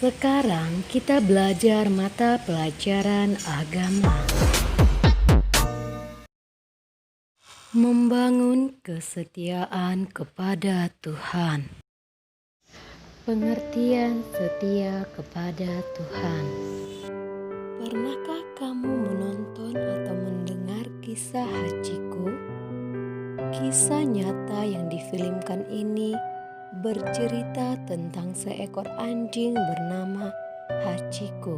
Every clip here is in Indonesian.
Sekarang kita belajar mata pelajaran agama. Membangun kesetiaan kepada Tuhan. Pengertian setia kepada Tuhan. Pernahkah kamu menonton atau mendengar kisah Hachiko? Kisah nyata yang difilmkan ini bercerita tentang seekor anjing bernama Hachiko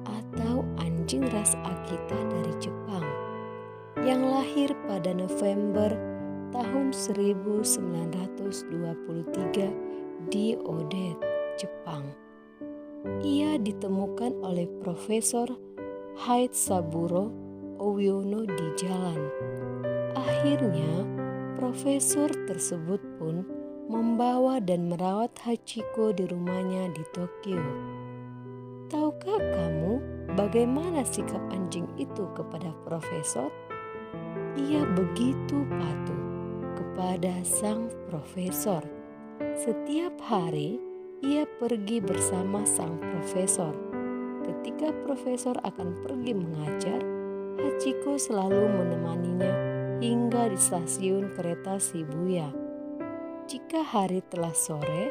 atau anjing ras Akita dari Jepang yang lahir pada November tahun 1923 di Odette, Jepang. Ia ditemukan oleh Profesor Saburo Owiono di jalan. Akhirnya, profesor tersebut pun membawa dan merawat Hachiko di rumahnya di Tokyo. Tahukah kamu bagaimana sikap anjing itu kepada profesor? Ia begitu patuh kepada sang profesor. Setiap hari ia pergi bersama sang profesor. Ketika profesor akan pergi mengajar, Hachiko selalu menemaninya hingga di stasiun kereta Shibuya. Jika hari telah sore,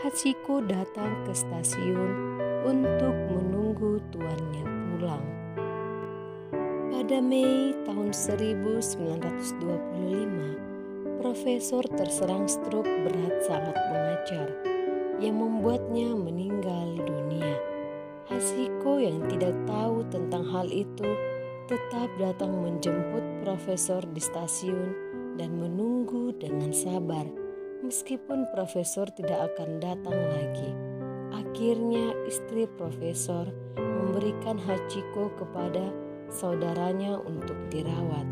Hachiko datang ke stasiun untuk menunggu tuannya pulang. Pada Mei tahun 1925, profesor terserang stroke berat saat mengajar yang membuatnya meninggal dunia. Hachiko yang tidak tahu tentang hal itu tetap datang menjemput profesor di stasiun dan menunggu dengan sabar meskipun profesor tidak akan datang lagi. Akhirnya istri profesor memberikan Hachiko kepada saudaranya untuk dirawat.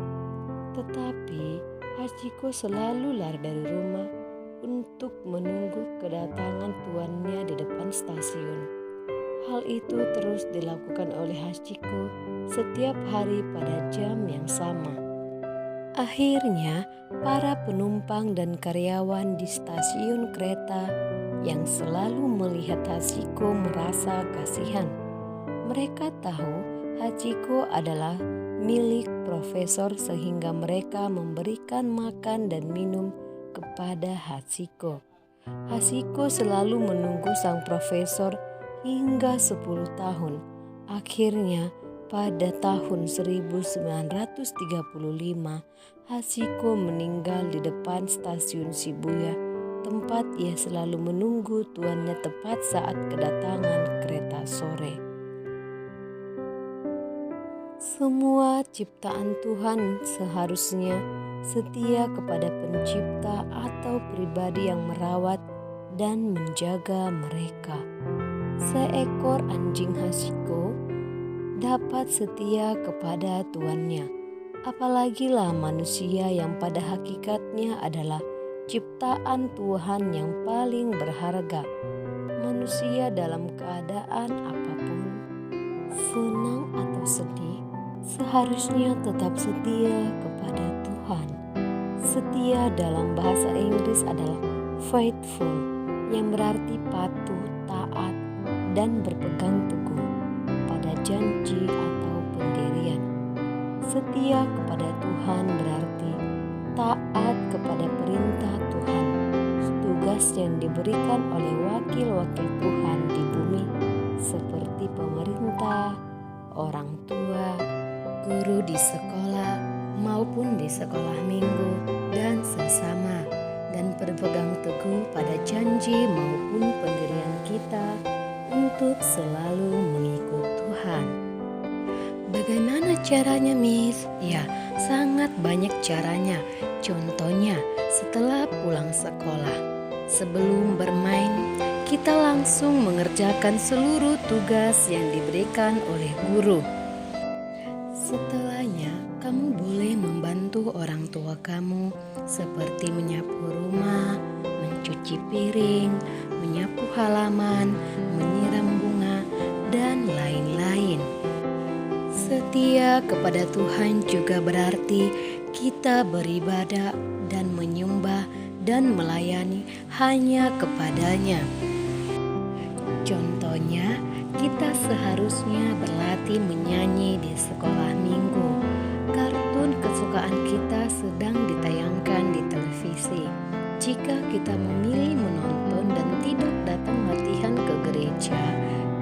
Tetapi Hachiko selalu lari dari rumah untuk menunggu kedatangan tuannya di depan stasiun. Hal itu terus dilakukan oleh Hachiko setiap hari pada jam yang sama. Akhirnya, para penumpang dan karyawan di stasiun kereta yang selalu melihat Hachiko merasa kasihan. Mereka tahu Hachiko adalah milik profesor sehingga mereka memberikan makan dan minum kepada Hachiko. Hachiko selalu menunggu sang profesor hingga 10 tahun. Akhirnya pada tahun 1935 Hachiko meninggal di depan stasiun Shibuya, tempat ia selalu menunggu tuannya tepat saat kedatangan kereta sore. Semua ciptaan Tuhan seharusnya setia kepada pencipta atau pribadi yang merawat dan menjaga mereka. Seekor anjing Hachiko dapat setia kepada tuannya, apalagilah manusia yang pada hakikatnya adalah ciptaan Tuhan yang paling berharga. Manusia dalam keadaan apapun, senang atau sedih, seharusnya tetap setia kepada Tuhan. Setia dalam bahasa Inggris adalah faithful, yang berarti patuh, taat, dan berpegang teguh pada janji atau pendirian. Setia kepada Tuhan berarti taat kepada perintah Tuhan, tugas yang diberikan oleh wakil-wakil Tuhan di bumi seperti pemerintah, orang tua, guru di sekolah maupun di sekolah minggu dan sesama, dan berpegang teguh pada janji maupun pendirian kita untuk selalu mengikut Tuhan. Bagaimana caranya, Miss? Ya, sangat banyak caranya. Contohnya, setelah pulang sekolah, sebelum bermain, kita langsung mengerjakan seluruh tugas yang diberikan oleh guru. Setelahnya, kamu boleh membantu orang tua kamu seperti menyapu rumah, mencuci piring, menyapu halaman, menyiram bunga, dan lain-lain. Setia kepada Tuhan juga berarti kita beribadah dan menyembah dan melayani hanya kepadanya. Contoh Contohnya, kita seharusnya berlatih menyanyi di sekolah minggu. Kartun kesukaan kita sedang ditayangkan di televisi. Jika kita memilih menonton dan tidak datang latihan ke gereja,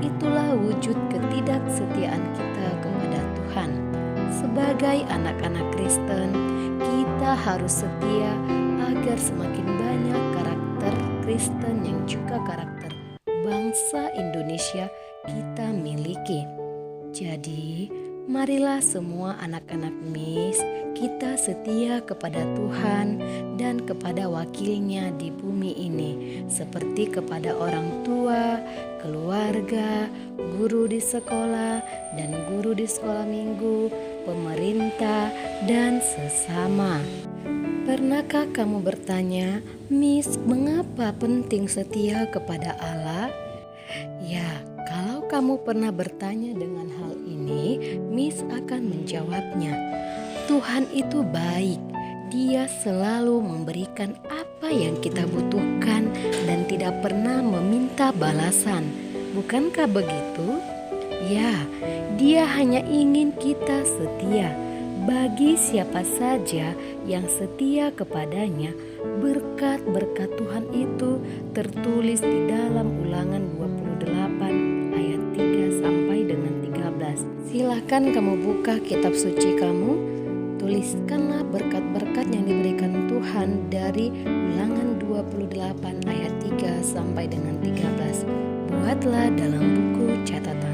itulah wujud ketidaksetiaan kita kepada Tuhan. Sebagai anak-anak Kristen, kita harus setia agar semakin banyak karakter Kristen yang juga karakter bangsa Indonesia kita miliki. Jadi, marilah semua anak-anak Miss, kita setia kepada Tuhan dan kepada wakilnya di bumi ini, seperti kepada orang tua, keluarga, guru di sekolah, dan guru di sekolah minggu, pemerintah, dan sesama. Pernahkah kamu bertanya, Miss, mengapa penting setia kepada Allah? Ya, kalau kamu pernah bertanya dengan hal ini, Miss akan menjawabnya. Tuhan itu baik. Dia selalu memberikan apa yang kita butuhkan dan tidak pernah meminta balasan. Bukankah begitu? Ya, Dia hanya ingin kita setia. Bagi siapa saja yang setia kepadanya, berkat-berkat Tuhan itu tertulis di dalam Ulangan 28 ayat 3 sampai dengan 13. Silakan kamu buka kitab suci kamu, tuliskanlah berkat-berkat yang diberikan Tuhan dari Ulangan 28 ayat 3 sampai dengan 13. Buatlah dalam buku catatan.